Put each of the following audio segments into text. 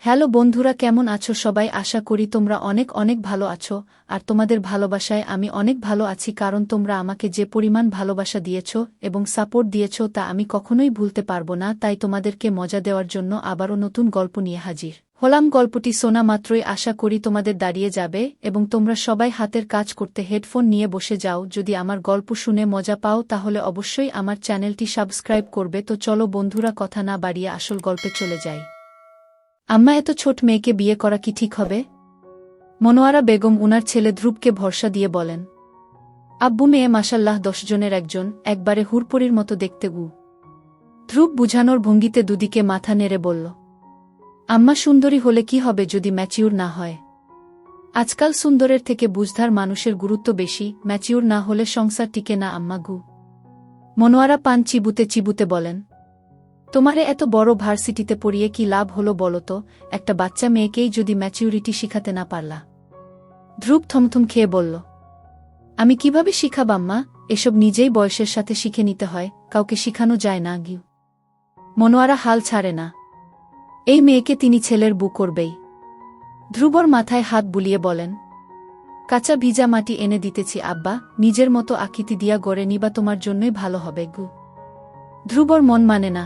Hello বন্ধুরা, কেমন আছো সবাই? আশা করি তোমরা অনেক অনেক ভালো আছো। আর তোমাদের ভালোবাসায় আমি অনেক ভালো আছি, কারণ তোমরা আমাকে যে পরিমাণ ভালোবাসা দিয়েছ এবং সাপোর্ট দিয়েছ তা আমি কখনোই ভুলতে পারবো না। তাই তোমাদেরকে মজা দেওয়ার জন্য আবারও নতুন গল্প নিয়ে হাজির হলাম। গল্পটি শোনা মাত্রই আশা করি তোমাদের দাঁড়িয়ে যাবে এবং তোমরা সবাই হাতের কাজ করতে হেডফোন নিয়ে বসে যাও। যদি আমার গল্প শুনে মজা পাও তাহলে অবশ্যই আমার চ্যানেলটি সাবস্ক্রাইব করবে। তো চলো বন্ধুরা, কথা না বাড়িয়ে আসল গল্পে চলে যাই। আম্মা, এত ছোট মেয়েকে বিয়ে করা কি ঠিক হবে? মনোয়ারা বেগম উনার ছেলে ধ্রুবকে ভরসা দিয়ে বলেন। আব্বু, মেয়ে মাশাল্লাহ 10 জনের একজন, একবারে হুরপরির মতো দেখতে গু। ধ্রুব বুঝানোর ভঙ্গিতে দুদিকে মাথা নেড়ে বলল, আম্মা, সুন্দরী হলে কি হবে যদি ম্যাচিউর না হয়? আজকাল সুন্দরের থেকে বুঝধার মানুষের গুরুত্ব বেশি। ম্যাচিউর না হলে সংসার টিকে না আম্মা গু। মনোয়ারা পান চিবুতে চিবুতে বলেন, তোমারে এত বড় ভার্সিটিতে পড়িয়ে কি লাভ হলো বলো তো? একটা বাচ্চা মেয়েকেই যদি ম্যাচিউরিটি শিখাতে না পারলা। ধ্রুব থমথম খেয়ে বলল, আমি কিভাবে শিখাব আম্মা? এসব নিজেই বয়সের সাথে শিখে নিতে হয়, কাউকে শিখানো যায় না গিউ। মনোয়ারা হাল ছাড়ে না। এই মেয়েকে তিনি ছেলের বু করবেই। ধ্রুবর মাথায় হাত বুলিয়ে বলেন, কাঁচা ভিজা মাটি এনে দিতেছি আব্বা, নিজের মতো আকৃতি দিয়া গড়ে নিবা, তোমার জন্যই ভালো হবে গু। ধ্রুবর মন মানে না।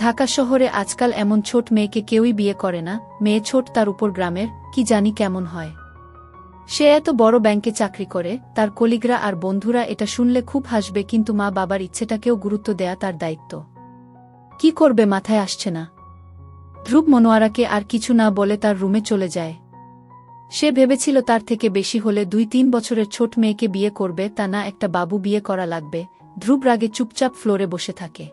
ঢাকা শহরে আজকাল এমন ছোট মেয়েকে কেউই বিয়ে করে না। মেয়ে ছোট, তার উপর গ্রামের, কি জানি কেমন হয়। সে এত বড় ব্যাংকে চাকরি করে, তার কলিগরা আর বন্ধুরা এটা শুনলে খুব হাসবে, কিন্তু মা বাবার ইচ্ছেটাকেও গুরুত্ব দেয়া তার দায়িত্ব। কি করবে মাথায় আসছে না। ধ্রুব মনোয়ারাকে আর কিছু না বলে তার রুমে চলে যায়। সে ভেবেছিল তার থেকে বেশি হলে 2-3 বছরের ছোট মেয়েকে বিয়ে করবে, তা না একটা বাবু বিয়ে করা লাগবে। ধ্রুব রাগে চুপচাপ ফ্লোরে বসে থাকে।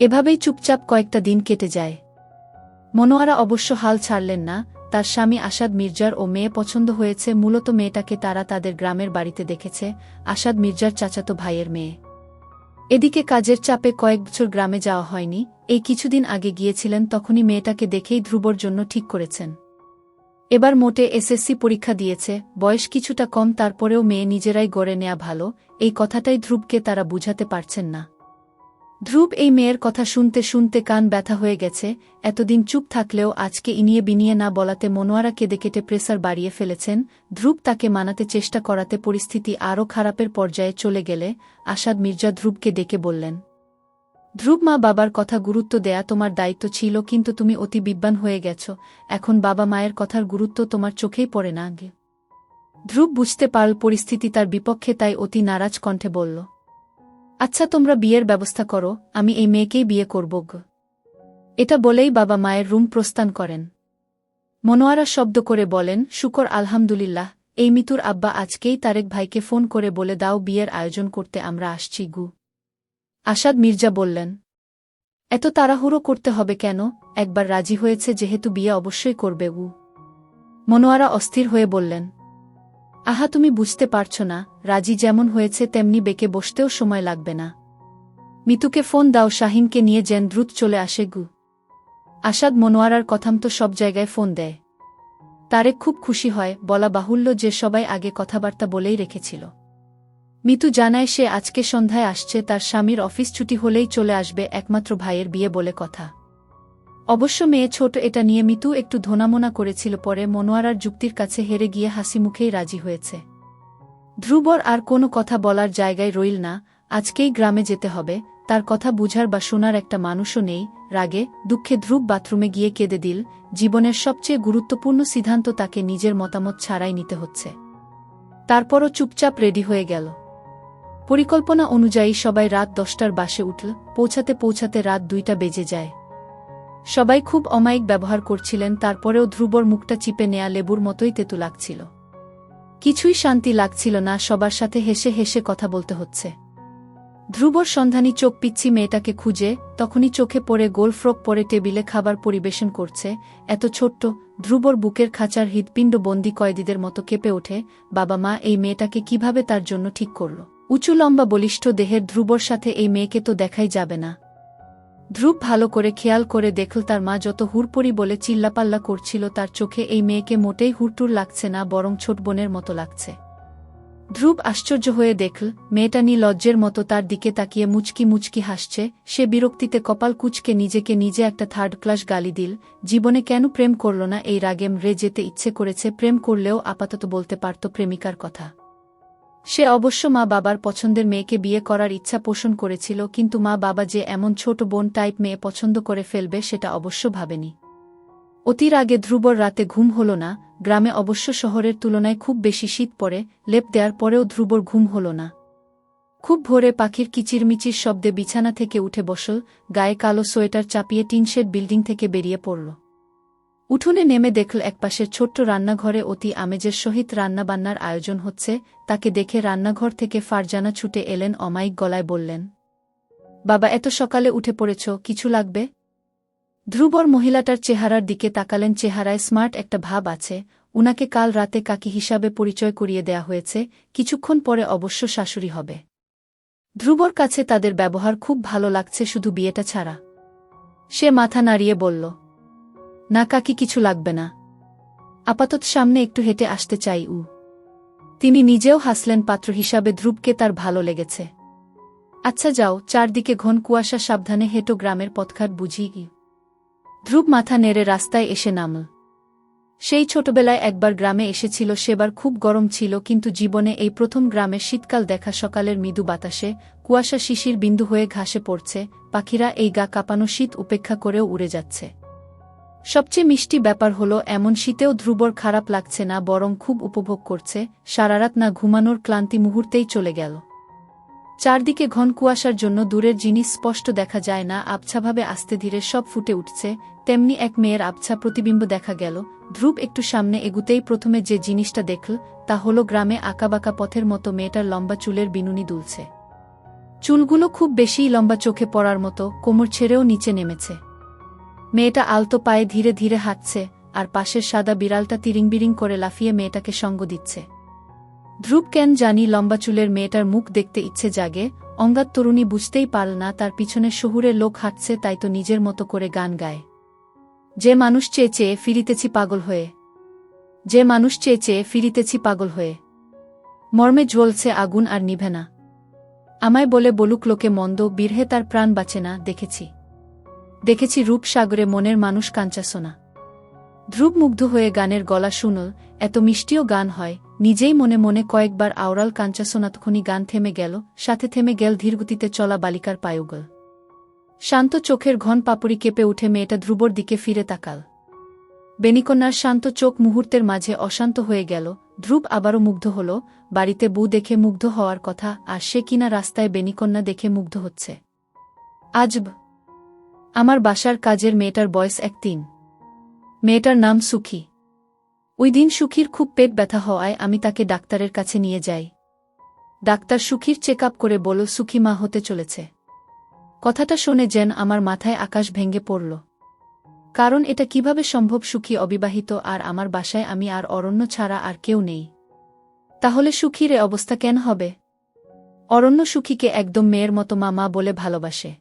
এভাবেই চুপচাপ কয়েকটা দিন কেটে যায়। মনোয়ারা অবশ্য হাল ছাড়লেন না। তার স্বামী আসাদ মির্জার ও মেয়ে পছন্দ হয়েছে। মূলত মেয়েটাকে তারা তাদের গ্রামের বাড়িতে দেখেছে, আসাদ মির্জার চাচাতো ভাইয়ের মেয়ে। এদিকে কাজের চাপে কয়েক বছর গ্রামে যাওয়া হয়নি। এই কিছুদিন আগে গিয়েছিলেন, তখনই মেয়েটাকে দেখেই ধ্রুবর জন্য ঠিক করেছেন। এবার মোটে এসএসসি পরীক্ষা দিয়েছে, বয়স কিছুটা কম, তারপরেও মেয়ে নিজেরাই গড়ে নেয়া ভালো, এই কথাটাই ধ্রুবকে তারা বুঝাতে পারছেন না। ধ্রুব এই মেয়ের কথা শুনতে শুনতে কান ব্যথা হয়ে গেছে। এতদিন চুপ থাকলেও আজকে ইনিয়ে বিনিয়ে না বলাতে মনোয়ারা কেঁদে কেটে প্রেসার বাড়িয়ে ফেলেছেন। ধ্রুব তাকে মানাতে চেষ্টা করাতে পরিস্থিতি আরও খারাপের পর্যায়ে চলে গেলে আসাদ মির্জা ধ্রুবকে ডেকে বললেন, ধ্রুব, মা বাবার কথা গুরুত্ব দেয়া তোমার দায়িত্ব ছিল, কিন্তু তুমি অতি বিদ্বান হয়ে গেছ। এখন বাবা মায়ের কথার গুরুত্ব তোমার চোখেই পড়ে না আগে। ধ্রুব বুঝতে পারল পরিস্থিতি তার বিপক্ষে, তাই অতি নারাজ কণ্ঠে বলল, আচ্ছা, তোমরা বিয়ের ব্যবস্থা করো, আমি এই মেয়েকেই বিয়ে করব গো। এটা বলেই বাবা মায়ের রুম প্রস্থান করেন। মনোয়ারা শব্দ করে বলেন, শুকর আলহামদুলিল্লাহ, এই মিতুর আব্বা আজকেই তারেক ভাইকে ফোন করে বলে দাও বিয়ের আয়োজন করতে আমরা আসছি গু। আসাদ মির্জা বললেন, এত তাড়াহুড়ো করতে হবে কেন? একবার রাজি হয়েছে যেহেতু বিয়ে অবশ্যই করবে গু। মনোয়ারা অস্থির হয়ে বললেন, আহা, তুমি বুঝতে পারছ না, রাজি যেমন হয়েছে তেমনি বেঁকে বসতেও সময় লাগবে না। মিতুকে ফোন দাও, শাহিনকে নিয়ে যেন দ্রুত চলে আসে গু। আসাদ মনোয়ারার কথামতো সব জায়গায় ফোন দেয়। তারেক খুব খুশি হয়, বলা বাহুল্য যে সবাই আগে কথাবার্তা বলেই রেখেছিল। মিতু জানায় সে আজকে সন্ধ্যায় আসছে, তার স্বামীর অফিস ছুটি হলেই চলে আসবে, একমাত্র ভাইয়ের বিয়ে বলে কথা। অবশ্য মেয়ে ছোট, এটা নিয়ে মিতু একটু ধোনামোনা করেছিল, পরে মনোয়ারার যুক্তির কাছে হেরে গিয়ে হাসি মুখেই রাজি হয়েছে। ধ্রুবর আর কোনো কথা বলার জায়গায় রইল না। আজকেই গ্রামে যেতে হবে, তার কথা বুঝার বা শোনার একটা মানুষও নেই। রাগে দুঃখে ধ্রুব বাথরুমে গিয়ে কেঁদে দিল। জীবনের সবচেয়ে গুরুত্বপূর্ণ সিদ্ধান্ত তাকে নিজের মতামত ছাড়াই নিতে হচ্ছে। তারপরও চুপচাপ রেডি হয়ে গেল। পরিকল্পনা অনুযায়ী সবাই রাত 10টার বাসে উঠল। পৌঁছাতে পৌঁছাতে রাত 2টা বেজে যায়। সবাই খুব অমায়িক ব্যবহার করছিলেন, তারপরেও ধ্রুবর মুখটা চিপে নেয়া লেবুর মতোই তেতু লাগছিল। কিছুই শান্তি লাগছিল না, সবার সাথে হেসে হেসে কথা বলতে হচ্ছে। ধ্রুবর সন্ধানী চোখ পিচ্ছি মেয়েটাকে খুঁজে, তখনই চোখে পড়ে গোল ফ্রক পরে টেবিলে খাবার পরিবেশন করছে। এত ছোট্ট, ধ্রুবর বুকের খাঁচার হৃৎপিণ্ড বন্দি কয়েদিদের মতো কেঁপে ওঠে। বাবা মা এই মেয়েটাকে কিভাবে তার জন্য ঠিক করল? উঁচু লম্বা বলিষ্ঠ দেহের ধ্রুবর সাথে এই মেয়েকে তো দেখাই যাবে না। ধ্রুব ভালো করে খেয়াল করে দেখল তার মা যত হুড়পড়ি বলে চিল্লাপাল্লা করছিল, তার চোখে এই মেয়েকে মোটেই হুড়টুর লাগছে না, বরং ছোট বোনের মতো লাগছে। ধ্রুব আশ্চর্য হয়ে দেখল মেয়েটা নির্লজ্জের মতো তার দিকে তাকিয়ে মুচকি মুচকি হাসছে। সে বিরক্তিতে কপাল কুঁচকে নিজেকে নিজে একটা থার্ড ক্লাস গালি দিল। জীবনে কেন প্রেম করল না? এই রাগে মরে যেতে ইচ্ছে করেছে। প্রেম করলেও আপাতত বলতে পারত প্রেমিকার কথা। সে অবশ্য মা বাবার পছন্দের মেয়েকে বিয়ে করার ইচ্ছা পোষণ করেছিল, কিন্তু মা বাবা যে এমন ছোট বোন টাইপ মেয়ে পছন্দ করে ফেলবে সেটা অবশ্য ভাবেনি। অতির আগে ধ্রুবর রাতে ঘুম হল না। গ্রামে অবশ্য শহরের তুলনায় খুব বেশি শীত পড়ে। লেপ দেওয়ার পরেও ধ্রুবর ঘুম হল না। খুব ভোরে পাখির কিচিরমিচির শব্দে বিছানা থেকে উঠে বসল, গায়ে কালো সোয়েটার চাপিয়ে টিনশেড বিল্ডিং থেকে বেরিয়ে পড়ল। উঠোনে নেমে দেখল একপাশের ছোট্ট রান্নাঘরে অতি আমেজের সহিত রান্নাবান্নার আয়োজন হচ্ছে। তাকে দেখে রান্নাঘর থেকে ফারজানা ছুটে এলেন, অমায়িক গলায় বললেন, বাবা এত সকালে উঠে পড়েছ, কিছু লাগবে? ধ্রুবর মহিলাটার চেহারার দিকে তাকালেন। চেহারায় স্মার্ট একটা ভাব আছে। উনাকে কাল রাতে কাকি হিসাবে পরিচয় করিয়ে দেয়া হয়েছে, কিছুক্ষণ পরে অবশ্য শাশুড়ি হবে। ধ্রুবর কাছে তাদের ব্যবহার খুব ভালো লাগছে, শুধু বিয়েটা ছাড়া। সে মাথা নাড়িয়ে বলল, না কাকি, কিছু লাগবে না, আপাতত সামনে একটু হেঁটে আসতে চাই। তিনি নিজেও হাসলেন। পাত্র হিসাবে ধ্রুবকে তার ভালো লেগেছে। আচ্ছা যাও, চারদিকে ঘন কুয়াশা, সাবধানে হেঁটো, গ্রামের পথঘাট বুঝি। ধ্রুব মাথা নেড়ে রাস্তায় এসে নামল। সেই ছোটবেলায় একবার গ্রামে এসেছিল, সেবার খুব গরম ছিল, কিন্তু জীবনে এই প্রথম গ্রামের শীতকাল দেখা। সকালের মৃদু বাতাসে কুয়াশা শিশির বিন্দু হয়ে ঘাসে পড়ছে, পাখিরা এই গা কাঁপানো শীত উপেক্ষা করেও উড়ে যাচ্ছে। সবচেয়ে মিষ্টি ব্যাপার হলো এমন শীতেও ধ্রুবর খারাপ লাগছে না, বরং খুব উপভোগ করছে। সারারাত না ঘুমানোর ক্লান্তি মুহূর্তেই চলে গেল। চারদিকে ঘন কুয়াশার জন্য দূরের জিনিস স্পষ্ট দেখা যায় না, আবছাভাবে আস্তে ধীরে সব ফুটে উঠছে। তেমনি এক মেয়ের আবছা প্রতিবিম্ব দেখা গেল। ধ্রুব একটু সামনে এগুতেই প্রথমে যে জিনিসটা দেখল তা হলো গ্রামে আঁকাবাঁকা পথের মতো মেয়েটার লম্বা চুলের বিনুনি দুলছে। চুলগুলো খুব বেশিই লম্বা, চোখে পড়ার মতো, কোমর ছেড়েও নিচে নেমেছে। মেয়েটা আলতো পায়ে ধীরে ধীরে হাঁটছে, আর পাশের সাদা বিড়ালটা তিরিংবিরিং করে লাফিয়ে মেয়েটাকে সঙ্গ দিচ্ছে। ধ্রুব কেন জানি লম্বা চুলের মেয়েটার মুখ দেখতে ইচ্ছে জাগে। অঙ্গাত তরুণী, বুঝতেই পারল না তার পিছনে শহুরে লোক হাঁটছে, তাই তো নিজের মতো করে গান গায়, যে মানুষ চেয়ে চেয়ে ফিরিতেছি পাগল হয়ে, যে মানুষ চেয়ে চেয়ে ফিরিতেছি পাগল হয়ে, মর্মে জ্বলছে আগুন আর নিভে না, আমায় বলে বলুক লোকে মন্দ, বিরহে তার প্রাণ বাঁচে না, দেখেছি দেখেছি রূপসাগরে মনের মানুষ কাঞ্চা সোনা। ধ্রুব মুগ্ধ হয়ে গানের গলা শুনল। এত মিষ্টিও গান হয়। নিজেই মনে মনে কয়েকবার আওড়াল কাঞ্চা সোনা। তখনই গান থেমে গেল, সাথে থেমে গেল ধীরগতিতে চলা বালিকার পায়ুগল। শান্ত চোখের ঘন পাপড়ি কেঁপে উঠে মেয়েটা ধ্রুবর দিকে ফিরে তাকাল। বেনিকন্যার শান্ত চোখ মুহূর্তের মাঝে অশান্ত হয়ে গেল। ধ্রুব আবারও মুগ্ধ হল। বাড়িতে বউ দেখে মুগ্ধ হওয়ার কথা, আর সে কিনা রাস্তায় বেনিকন্যা দেখে মুগ্ধ হচ্ছে। আজব! আমার বাসার কাজের মেয়েটার বয়স 1-3। মেয়েটার নাম সুখী। ওই দিন সুখীর খুব পেট ব্যথা হওয়ায় আমি তাকে ডাক্তারের কাছে নিয়ে যাই। ডাক্তার সুখীর চেক আপ করে বলল সুখী মা হতে চলেছে। কথাটা শুনে যেন আমার মাথায় আকাশ ভেঙে পড়ল। কারণ এটা কিভাবে সম্ভব? সুখী অবিবাহিত, আর আমার বাসায় আমি আর অরণ্য ছাড়া আর কেউ নেই। তাহলে সুখীর এ অবস্থা কেন হবে? অরণ্য সুখীকে একদম মেয়ের মতো মা মা বলে ভালোবাসে।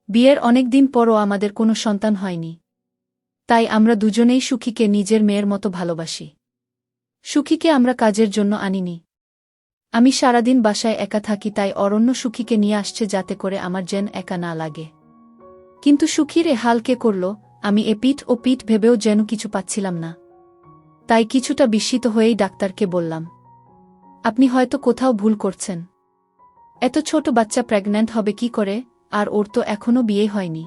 বিয়ের অনেক দিন পরও আমাদের কোনো সন্তান হয়নি, তাই আমরা দুজনেই সুখীকে নিজের মেয়ের মতো ভালোবাসি। সুখীকে আমরা কাজের জন্য আনিনি। আমি সারাদিন বাসায় একা থাকি, তাই অরণ্য সুখীকে নিয়ে আসছে যাতে করে আমার যেন একা না লাগে। কিন্তু সুখীর এ হাল কে করল? আমি এ পিঠ ও পিঠ ভেবেও যেন কিছু পাচ্ছিলাম না। তাই কিছুটা বিস্মিত হয়েই ডাক্তারকে বললাম, আপনি হয়তো কোথাও ভুল করছেন। এত ছোট বাচ্চা প্রেগন্যান্ট হবে কি করে? আর ওর তো এখনও বিয়ে হয়নি।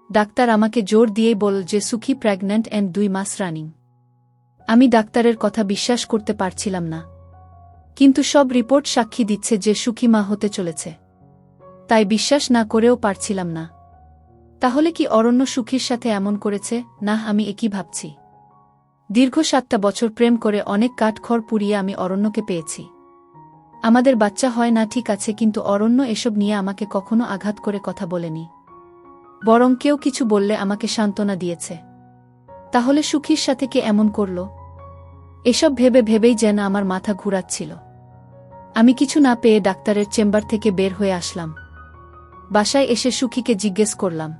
ডাক্তার আমাকে জোর দিয়েই বলল যে সুখী প্রেগন্যান্ট এন্ড 2 মাস রানিং। আমি ডাক্তারের কথা বিশ্বাস করতে পারছিলাম না, কিন্তু সব রিপোর্ট সাক্ষী দিচ্ছে যে সুখী মা হতে চলেছে, তাই বিশ্বাস না করেও পারছিলাম না। তাহলে কি অরণ্য সুখীর সাথে এমন করেছে? না, আমি একই ভাবছি। দীর্ঘ 7টা বছর প্রেম করে অনেক কাঠখড় পুড়িয়ে আমি অরণ্যকে পেয়েছি। আমাদের বাচ্চা হয় না ঠিক আছে, কিন্তু অরণ্য এসব নিয়ে আমাকে কখনো আঘাত করে কথা বলেনি, বরং কেউ কিছু বললে আমাকে সান্ত্বনা দিয়েছে। তাহলে সুখীর সাথে কে এমন করল? এসব ভেবে ভেবেই যেন আমার মাথা ঘুরাচ্ছিল। আমি কিছু না পেয়ে ডাক্তারের চেম্বার থেকে বের হয়ে আসলাম। বাসায় এসে সুখীকে জিজ্ঞেস করলাম,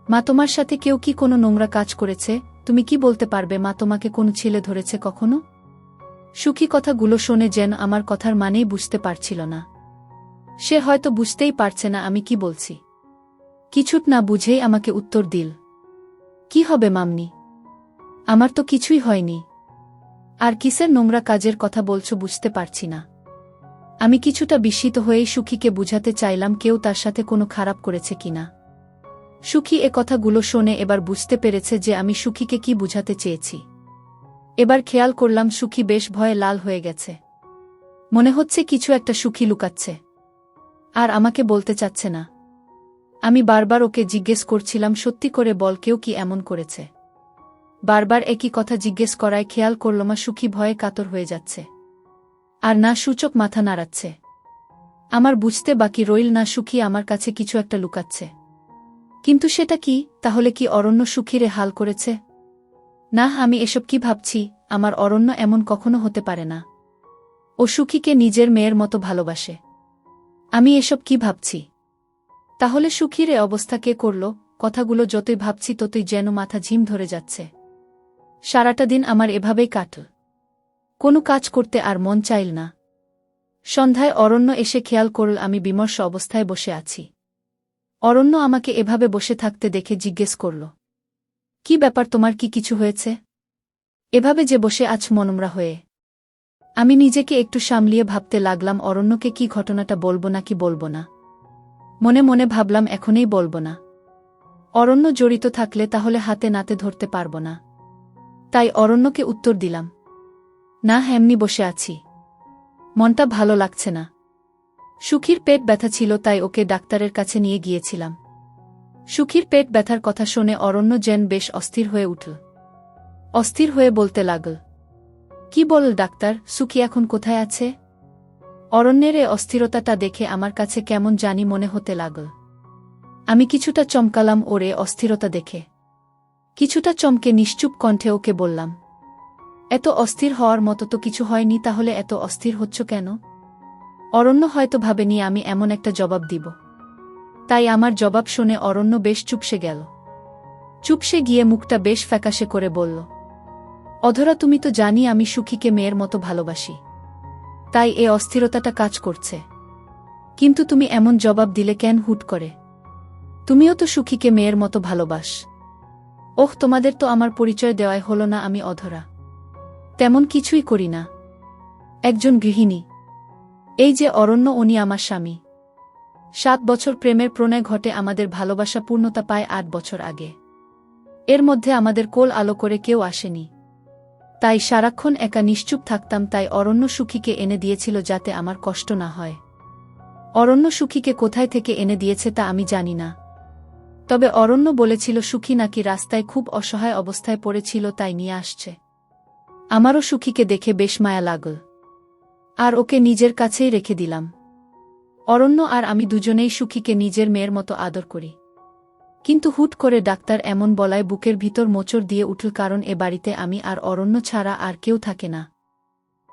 মা তোমার সাথে কেউ কি কোনো নোংরা কাজ করেছে? তুমি কি বলতে পারবে মা, তোমাকে কোনো ছেলে ধরেছে কখনো? সুখী কথাগুলো শোনে যেন আমার কথার মানেই বুঝতে পারছিল না। সে হয়তো বুঝতেই পারছে না আমি কি বলছি। কিছুট না বুঝেই আমাকে উত্তর দিল, কি হবে মামনি? আমার তো কিছুই হয়নি। আর কিসের নোংরা কাজের কথা বলছো বুঝতে পারছি না। আমি কিছুটা বিস্মিত হয়েই সুখীকে বুঝাতে চাইলাম কেউ তার সাথে কোনো খারাপ করেছে কিনা। সুখী এ কথাগুলো শোনে এবার বুঝতে পেরেছে যে আমি সুখীকে কি বুঝাতে চেয়েছি। এবার খেয়াল করলাম সুখী বেশ ভয়ে লাল হয়ে গেছে। মনে হচ্ছে কিছু একটা সুখী লুকাচ্ছে, আর আমাকে বলতে চাচ্ছে না। আমি বারবার ওকে জিজ্ঞেস করছিলাম, সত্যি করে বল, কেউ কি এমন করেছে? বারবার একই কথা জিজ্ঞেস করায় খেয়াল করলাম সুখী ভয়ে কাতর হয়ে যাচ্ছে, আর না সূচক মাথা নাড়াচ্ছে। আমার বুঝতে বাকি রইল না সুখী আমার কাছে কিছু একটা লুকাচ্ছে। কিন্তু সেটা কি? তাহলে কি অরণ্য সুখীরে হাল করেছে? না, আমি এসব কি ভাবছি? আমার অরণ্য এমন কখনো হতে পারে না। ও সুখীকে নিজের মেয়ের মতো ভালোবাসে। আমি এসব কি ভাবছি? তাহলে সুখীর এ অবস্থা কে করল? কথাগুলো যতই ভাবছি ততই যেন মাথা ঝিম ধরে যাচ্ছে। সারাটা দিন আমার এভাবেই কাটল। কোনো কাজ করতে আর মন চাইল না। সন্ধ্যায় অরণ্য এসে খেয়াল করল আমি বিমর্ষ অবস্থায় বসে আছি। অরণ্য আমাকে এভাবে বসে থাকতে দেখে জিজ্ঞেস করল, কি ব্যাপার, তোমার কি কিছু হয়েছে? এভাবে যে বসে আছ মনমরা হয়ে। আমি নিজেকে একটু সামলিয়ে ভাবতে লাগলাম অরণ্যকে কি ঘটনাটা বলবো নাকি বলবো না। মনে মনে ভাবলাম এখনই বলবো না। অরণ্য জড়িত থাকলে তাহলে হাতে নাতে ধরতে পারব না। তাই অরণ্যকে উত্তর দিলাম, না, এমনি বসে আছি। মনটা ভালো লাগছে না। সুখীর পেট ব্যথা ছিল, তাই ওকে ডাক্তারের কাছে নিয়ে গিয়েছিলাম। সুখীর পেট ব্যথার কথা শুনে অরণ্য যেন বেশ অস্থির হয়ে উঠল। অস্থির হয়ে বলতে লাগল, কি বল ডাক্তার, সুখী এখন কোথায় আছে? অরণ্যের এ অস্থিরতাটা দেখে আমার কাছে কেমন জানি মনে হতে লাগল। আমি কিছুটা চমকালাম ওর এ অস্থিরতা দেখে। কিছুটা চমকে নিশ্চুপ কণ্ঠে ওকে বললাম, এত অস্থির হওয়ার মতো তো কিছু হয়নি, তাহলে এত অস্থির হচ্ছ কেন? অরণ্য হয়তো ভাবেনি আমি এমন একটা জবাব দিব। তাই আমার জবাব শুনে অরণ্য বেশ চুপসে গেল। চুপসে গিয়ে মুখটা বেশ ফ্যাকাশে করে বলল, অধরা, তুমি তো জানি আমি সুখীকে মেয়ের মতো ভালোবাসি। তাই এ অস্থিরতাটা কাজ করছে। কিন্তু তুমি এমন জবাব দিলে কেন হুট করে? তুমিও তো সুখীকে মেয়ের মতো ভালোবাস। ওহ, তোমাদের তো আমার পরিচয় দেওয়াই হলো না। আমি অধরা তেমন কিছুই করি না, একজন গৃহিণী। এই যে অরণ্য, উনি আমার স্বামী। 7 বছর প্রেমের প্রণয় ঘটে, আমাদের ভালোবাসা পূর্ণতা পায় 8 বছর আগে। এর মধ্যে আমাদের কোল আলো করে কেউ আসেনি। তাই সারাক্ষণ একা নিশ্চুপ থাকতাম। তাই অরণ্য সুখীকে এনে দিয়েছিল যাতে আমার কষ্ট না হয়। অরণ্য সুখীকে কোথায় থেকে এনে দিয়েছে তা আমি জানি না। তবে অরণ্য বলেছিল সুখী নাকি রাস্তায় খুব অসহায় অবস্থায় পড়েছিল, তাই নিয়ে আসছে। আমারও সুখীকে দেখে বেশ মায়া লাগল, আর ওকে নিজের কাছেই রেখে দিলাম। অরণ্য আর আমি দুজনেই সুখীকে নিজের মেয়ের মতো আদর করি। কিন্তু হুট করে ডাক্তার এমন বলায় বুকের ভিতর মোচড় দিয়ে উঠল, কারণ এ বাড়িতে আমি আর অরণ্য ছাড়া আর কেউ থাকে না।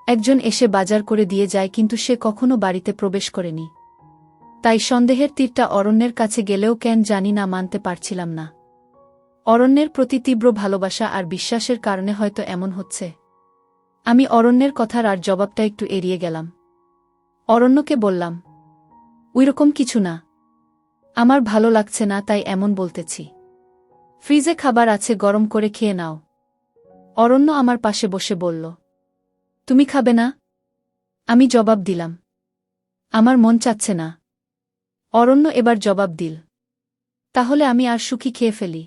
একজন এসে বাজার করে দিয়ে যায়, কিন্তু সে কখনো বাড়িতে প্রবেশ করেনি। তাই সন্দেহের তীরটা অরণ্যের কাছে গেলেও কেন জানি না মানতে পারছিলাম না। অরণ্যের প্রতি তীব্র ভালোবাসা আর বিশ্বাসের কারণে হয়তো এমন হচ্ছে। আমি অরণ্যের কথার আর জবাবটা একটু এড়িয়ে গেলাম। অরণ্যকে বললাম, ওইরকম কিছু না, আমার ভালো লাগছে না তাই এমন বলতেছি। ফ্রিজে খাবার আছে, গরম করে খেয়ে নাও। অরণ্য আমার পাশে বসে বলল, তুমি খাবে না? আমি জবাব দিলাম, আমার মন চাচ্ছে না। অরণ্য এবার জবাব দিল, তাহলে আমি আর সুখী খেয়ে ফেলি।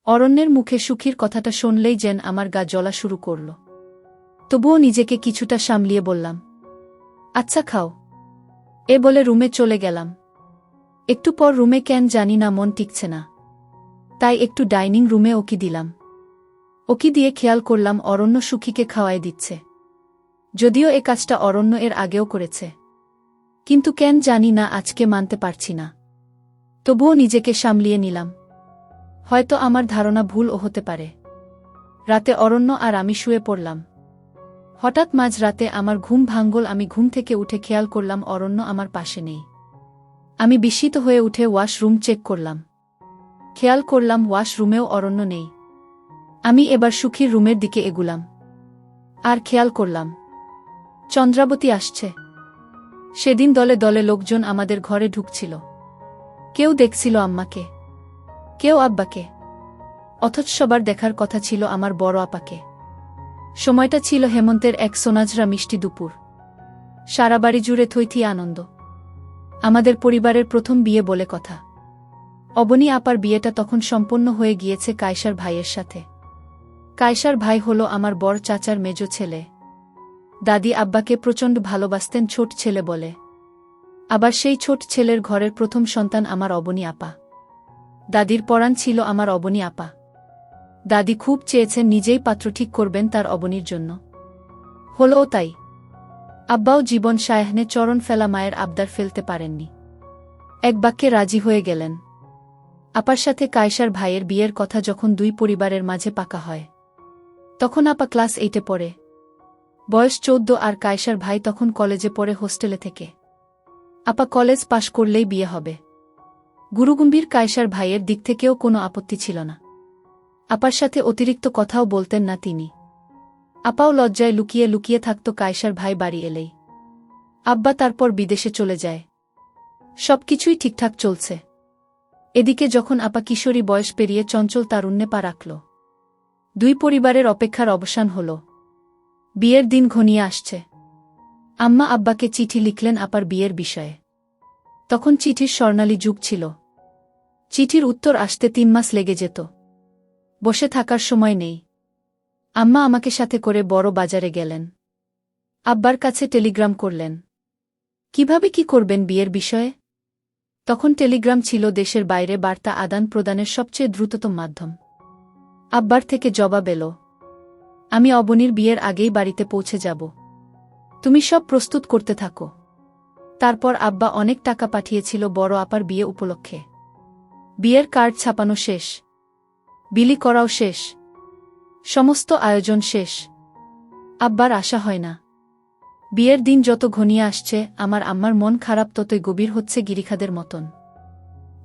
অরণ্যের মুখে সুখীর কথাটা শুনলেই যেন আমার গা জ্বলা শুরু করল। তবুও নিজেকে কিছুটা সামলিয়ে বললাম, আচ্ছা খাও। এ বলে রুমে চলে গেলাম। একটু পর রুমে কেন জানি না মন টিকছে না। তাই একটু ডাইনিং রুমে ওকি দিলাম। ওকি দিয়ে খেয়াল করলাম অরণ্য সুখীকে খাওয়াই দিচ্ছে। যদিও এ কাজটা অরণ্য এর আগেও করেছে, কিন্তু কেন জানি না আজকে মানতে পারছি না। তবুও নিজেকে সামলিয়ে নিলাম। হয়তো আমার ধারণা ভুলও হতে পারে। রাতে অরণ্য আর আমি শুয়ে পড়লাম। হঠাৎ মাঝ রাতে আমার ঘুম ভাঙল। আমি ঘুম থেকে উঠে খেয়াল করলাম অরণ্য আমার পাশে নেই। আমি বিস্মিত হয়ে উঠে ওয়াশরুম চেক করলাম। খেয়াল করলাম ওয়াশরুমেও অরণ্য নেই। আমি এবার সুখীর রুমের দিকে এগুলাম। আর খেয়াল করলাম চন্দ্রাবতী আসছে। সেদিন দলে দলে লোকজন আমাদের ঘরে ঢুকছিল। কেউ দেখছিল আম্মাকে, কেউ আব্বাকে, অথচ সবার দেখার কথা ছিল আমার বড় আপাকে। সময়টা ছিল হেমন্তের এক সোনাঝরা মিষ্টি দুপুর। সারা বাড়ি জুড়ে থইথি আনন্দ। আমাদের পরিবারের প্রথম বিয়ে বলে কথা। অবনী আপার বিয়েটা তখন সম্পন্ন হয়ে গিয়েছে কায়সার ভাইয়ের সাথে। কায়সার ভাই হল আমার বড় চাচার মেজ ছেলে। দাদি আব্বাকে প্রচণ্ড ভালোবাসতেন ছোট ছেলে বলে। আবার সেই ছোট ছেলের ঘরের প্রথম সন্তান আমার অবনী আপা। দাদির পরাণ ছিল আমার অবনী আপা। দাদি খুব চেয়েছেন নিজেই পাত্র ঠিক করবেন তার অবনীর জন্য। হলও তাই। আব্বাও জীবন সায়াহনে চরণ ফেলা মায়ের আবদার ফেলতে পারেননি। এক বাক্যে রাজি হয়ে গেলেন। আপার সাথে কায়সার ভাইয়ের বিয়ের কথা যখন দুই পরিবারের মাঝে পাকা হয়, তখন আপা ক্লাস 8-এ পড়ে। বয়স 14 আর কায়সার ভাই তখন কলেজে পড়ে হোস্টেলে থেকে। আপা কলেজ পাশ করলেই বিয়ে হবে। গুরুগম্ভীর কায়সার ভাইয়ের দিক থেকেও কোনো আপত্তি ছিল না। আপার সাথে অতিরিক্ত কথাও বলতেন না তিনি। আপাও লজ্জায় লুকিয়ে লুকিয়ে থাকত কায়সার ভাই বাড়ি এলেই। আব্বা তারপর বিদেশে চলে যায়। সবকিছুই ঠিকঠাক চলছে। এদিকে যখন আপা কিশোরী বয়স পেরিয়ে চঞ্চল তারুণ্যে পা রাখল, দুই পরিবারের অপেক্ষার অবসান হল। বিয়ের দিন ঘনিয়ে আসছে। আম্মা আব্বাকে চিঠি লিখলেন আপার বিয়ের বিষয়ে। তখন চিঠির স্বর্ণালী যুগ ছিল। চিঠির উত্তর আসতে 3 মাস লেগে যেত। বসে থাকার সময় নেই। আম্মা আমাকে সাথে করে বড় বাজারে গেলেন। আব্বার কাছে টেলিগ্রাম করলেন। কিভাবে কি করবেন বিয়ের বিষয়ে? তখন টেলিগ্রাম ছিল দেশের বাইরে বার্তা আদান প্রদানের সবচেয়ে দ্রুততম মাধ্যম। আব্বার থেকে জবাব এলো, আমি অবনীর বিয়ের আগেই বাড়িতে পৌঁছে যাব। তুমি সব প্রস্তুত করতে থাকো। তারপর আব্বা অনেক টাকা পাঠিয়েছিল বড় আপার বিয়ে উপলক্ষে। বিয়ের কার্ড ছাপানো শেষ। বিলি করাও শেষ। সমস্ত আয়োজন শেষ। আব্বার আশা হয় না। বিয়ের দিন যত ঘনিয়ে আসছে আমার আম্মার মন খারাপ ততই গভীর হচ্ছে গিরিখাদের মতন।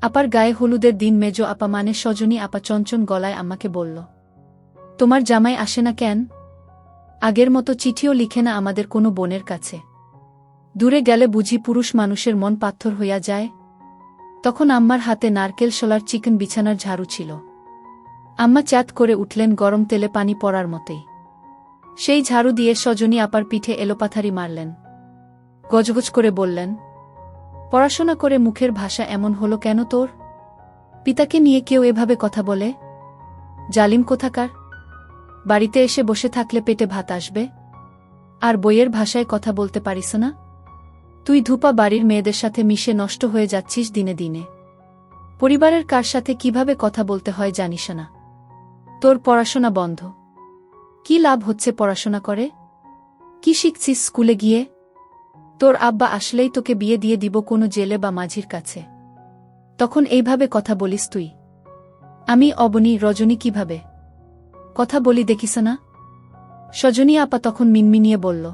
আপার গায়ে হলুদের দিন মেজ আপা মানে সজনী আপা চঞ্চন গলায় আম্মাকে বলল, তোমার জামাই আসে না কেন? আগের মতো চিঠিও লিখে না আমাদের কোনো বোনের কাছে। দূরে গেলে বুঝি পুরুষ মানুষের মন পাথর হইয়া যায়? তখন আম্মার হাতে নারকেল শোলার চিকেন বিছানার ঝাড়ু ছিল। আম্মা চ্যাত করে উঠলেন গরম তেলে পানি পড়ার মতেই। সেই ঝাড়ু দিয়ে সজনী আপার পিঠে এলোপাথারি মারলেন। গজগজ করে বললেন, পড়াশোনা করে মুখের ভাষা এমন হলো কেন তোর? পিতাকে নিয়ে কেউ এভাবে কথা বলে? জালিম কোথাকার! বাড়িতে এসে বসে থাকলে পেটে ভাত আসবে? আর বইয়ের ভাষায় কথা বলতে পারিস না? তুই ধূপা বাড়ির মেয়েদের সাথে মিশে নষ্ট হয়ে যাচ্ছিস দিনে দিনে। পরিবারের কার সাথে কিভাবে কথা বলতে হয় জানিস না। তোর পড়াশোনা বন্ধ। কি লাভ হচ্ছে পড়াশোনা করে? কি শিখছিস স্কুলে গিয়ে? তোর আব্বা আসলেই তোকে বিয়ে দিয়ে দিব কোনো জেলে বা মাঝির কাছে। তখন এইভাবে কথা বলিস তুই? আমি অবনী রজনী কিভাবে কথা বলি দেখিস না? সজনী আপা তখন মিনমিনিয়ে বলল,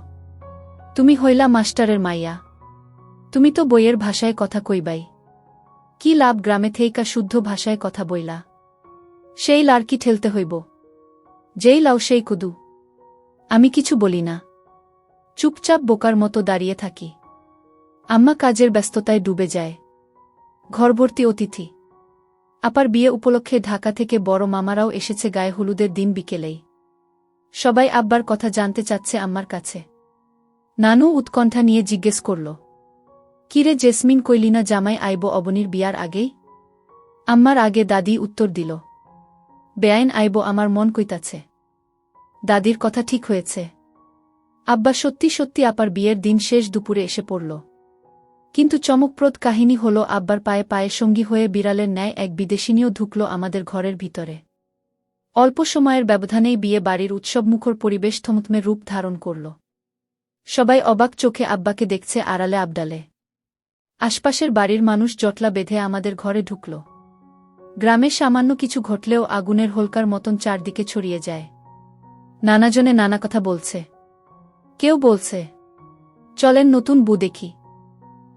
তুমি হইলা মাস্টারের মাইয়া। তুমি তো বইয়ের ভাষায় কথা কইবাই। কি লাভ গ্রামে থেইকা শুদ্ধ ভাষায় কথা বইলা? সেই লারকি ঠেলতে হইব। যেই লাও সেই কুদু। আমি কিছু বলি না। চুপচাপ বোকার মতো দাঁড়িয়ে থাকি। আম্মা কাজের ব্যস্ততায় ডুবে যায়। ঘরভর্তি অতিথি। আপার বিয়ে উপলক্ষে ঢাকা থেকে বড় মামারাও এসেছে গায়ে হলুদের দিন বিকেলেই। সবাই আব্বার কথা জানতে চাচ্ছে আম্মার কাছে। নানু উৎকণ্ঠা নিয়ে জিজ্ঞেস করল, কিরে জেসমিন কইলিনা জামাই আইব অবনীর বিয়ার আগেই? আম্মার আগে দাদি উত্তর দিল, বেআইন আইব আমার মন কইতাছে। দাদির কথা ঠিক হয়েছে। আব্বা সত্যি সত্যি আপার বিয়ের দিন শেষ দুপুরে এসে পড়ল। কিন্তু চমকপ্রদ কাহিনী হল আব্বার পায়ে পায়ে সঙ্গী হয়ে বিড়ালের ন্যায় এক বিদেশিনীও ঢুকল আমাদের ঘরের ভিতরে। অল্প সময়ের ব্যবধানেই বিয়ে বাড়ির উৎসবমুখর পরিবেশ থমথমে রূপ ধারণ করল। সবাই অবাক চোখে আব্বাকে দেখছে আড়ালে আবডালে। আশপাশের বাড়ির মানুষ জটলা বেঁধে আমাদের ঘরে ঢুকল। গ্রামে সামান্য কিছু ঘটলেও আগুনের হোলকার মতন চারদিকে ছড়িয়ে যায়। নানাজনে নানা কথা বলছে। কেউ বলছে, চলেন নতুন বউ দেখি।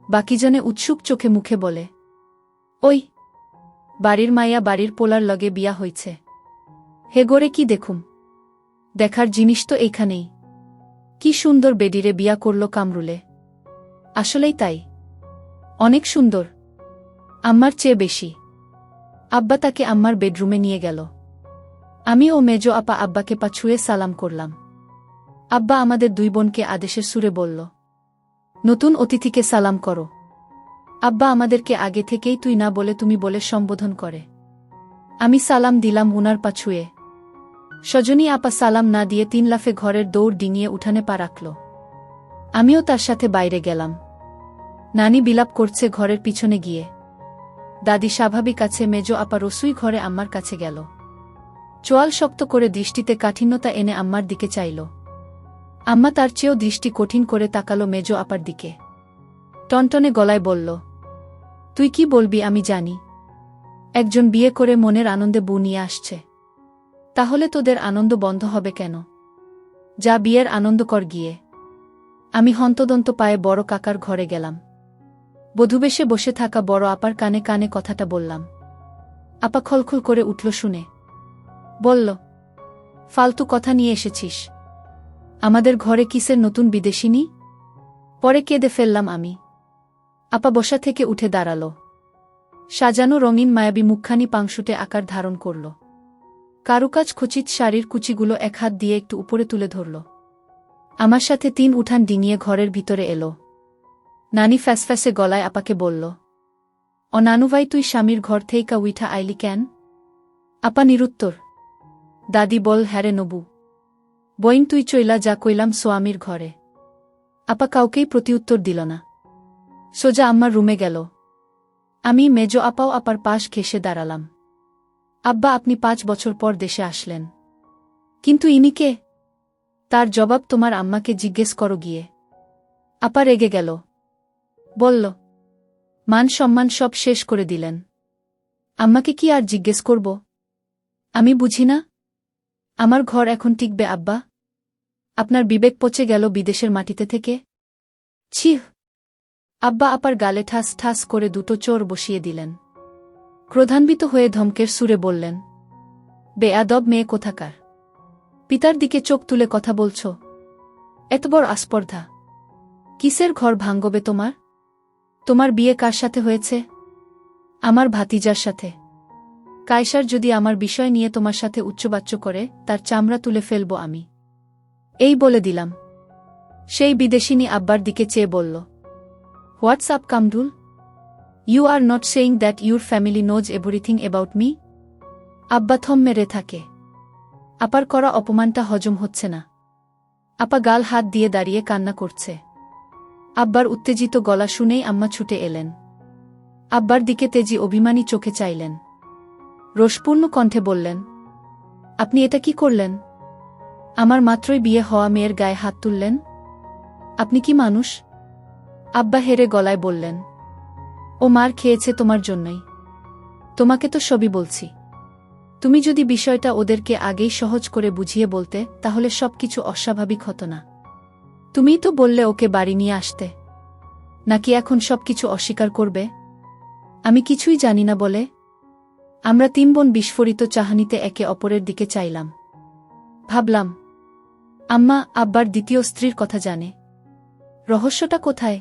বাকিজনে উৎসুক চোখে মুখে বলে, ওই বাড়ির মাইয়া বাড়ির পোলার লগে বিয়া হইছে। হে গোরে কি দেখুম? দেখার জিনিস তো এইখানেই। কি সুন্দর বেডিরে বিয়া করল কামরুলে। আসলেই তাই, অনেক সুন্দর, আম্মার চেয়ে বেশি। আব্বা তাকে আম্মার বেডরুমে নিয়ে গেল। আমি ও মেজ আপা আব্বাকে পা ছুঁয়ে সালাম করলাম। আব্বা আমাদের দুই বোনকে আদেশের সুরে বলল, নতুন অতিথিকে সালাম করো। আব্বা আমাদেরকে আগে থেকেই তুই না বলে তুমি বলে সম্বোধন করে। আমি সালাম দিলাম উনার পা ছুঁয়ে। সজনী আপা সালাম না দিয়ে 3 লাফে ঘরের দৌড় ডিঙিয়ে উঠানে পা রাখল। আমিও তার সাথে বাইরে গেলাম। নানি বিলাপ করছে ঘরের পিছনে গিয়ে। দাদি স্বাভাবিক আছে। মেজ আপা রসুই ঘরে আম্মার কাছে গেল। চোয়াল শক্ত করে দৃষ্টিতে কাঠিন্যতা এনে আম্মার দিকে চাইল। আম্মা তার চেয়েও দৃষ্টি কঠিন করে তাকালো মেজ আপার দিকে। টনটনে গলায় বলল, তুই কি বলবি আমি জানি। একজন বিয়ে করে মনের আনন্দে বউ নিয়ে আসছে, তাহলে তোদের আনন্দ বন্ধ হবে কেন? যা বিয়ের আনন্দ কর গিয়ে। আমি হন্তদন্ত পায়ে বড় কাকার ঘরে গেলাম। বধূবেশে বসে থাকা বড় আপার কানে কানে কথাটা বললাম। আপা খলখল করে উঠল শুনে। বলল, ফালতু কথা নিয়ে এসেছিস? আমাদের ঘরে কিসের নতুন বিদেশিনী? পরে কেঁদে ফেললাম আমি। আপা বসা থেকে উঠে দাঁড়াল। সাজানো রঙিন মায়াবী মুখখানি পাংশুটে আকার ধারণ করল। কারুকাজ খচিত শাড়ির কুচিগুলো এক হাত দিয়ে একটু উপরে তুলে ধরল। আমার সাথে 3 উঠান ডিঙিয়ে ঘরের ভিতরে এলো। নানি ফ্যাসফ্যাসে গলায় আপাকে বলল, ও নানুভাই তুই স্বামীর ঘর থেইকা উইঠা আইলি কেন? আপা নিরুত্তর। দাদি বল, হ্যারে নবু, বইন তুই চইলা যা কইলাম সোয়ামীর ঘরে। আপা কাউকেই প্রতিউত্তর দিল না। সোজা আম্মার রুমে গেল। আমি মেজ আপাও আপার পাশ ঘেঁষে দাঁড়ালাম। আব্বা, আপনি 5 বছর পর দেশে আসলেন, কিন্তু ইনি কে? তার জবাব তোমার আম্মাকে জিজ্ঞেস করো গিয়ে। আপা রেগে গেল। বলল, মান সম্মান সব শেষ করে দিলেন। আম্মাকে কি আর জিজ্ঞেস করব? আমি বুঝি না? আমার ঘর এখন টিকবে আব্বা? আপনার বিবেক পচে গেল বিদেশের মাটিতে থেকে। ছিহ! আব্বা আপার গালে ঠাস ঠাস করে 2টো চোর বসিয়ে দিলেন। ক্রোধান্বিত হয়ে ধমকের সুরে বললেন, বেয়াদব মেয়ে কোথাকার! পিতার দিকে চোখ তুলে কথা বলছ? এত বড় আস্পর্ধা! কিসের ঘর ভাঙ্গবে তোমার? তোমার বিয়ে কার সাথে হয়েছে? আমার ভাতিজার সাথে। কায়সার যদি আমার বিষয় নিয়ে তোমার সাথে উচ্চবাচ্য করে, তার চামড়া তুলে ফেলব আমি। এই বলে দিলাম। সেই বিদেশিনী আব্বার দিকে চেয়ে বলল, what's up Kamrul? You are not saying that your family knows everything about me? আব্বা থম মেরে থাকে। আপার করা অপমানটা হজম হচ্ছে না। আপা গাল হাত দিয়ে দাঁড়িয়ে কান্না করছে। আব্বার উত্তেজিত গলা শুনেই আম্মা ছুটে এলেন। আব্বার দিকে তেজি অভিমানী চোখে চাইলেন। রোষপূর্ণ কণ্ঠে বললেন, আপনি এটা কি করলেন? আমার মাত্রই বিয়ে হওয়া মেয়ের গায়ে হাত তুললেন? আপনি কি মানুষ? আব্বা হেরে গলায় বললেন, ও মার খেয়েছে তোমার জন্যই। তোমাকে তো সবই বলছি। তুমি যদি বিষয়টা ওদেরকে আগেই সহজ করে বুঝিয়ে বলতে, তাহলে সবকিছু অস্বাভাবিক হতো না। তুমিই তো বললে ওকে বাড়ি নিয়ে আসতে। নাকি এখন সবকিছু অস্বীকার করবে? আমি কিছুই জানি না বলে? আমরা 3 বোন বিস্ফোরিত চাহনিতে একে অপরের দিকে চাইলাম। ভাবলাম, আম্মা আব্বার দ্বিতীয় স্ত্রীর কথা জানে। রহস্যটা কোথায়?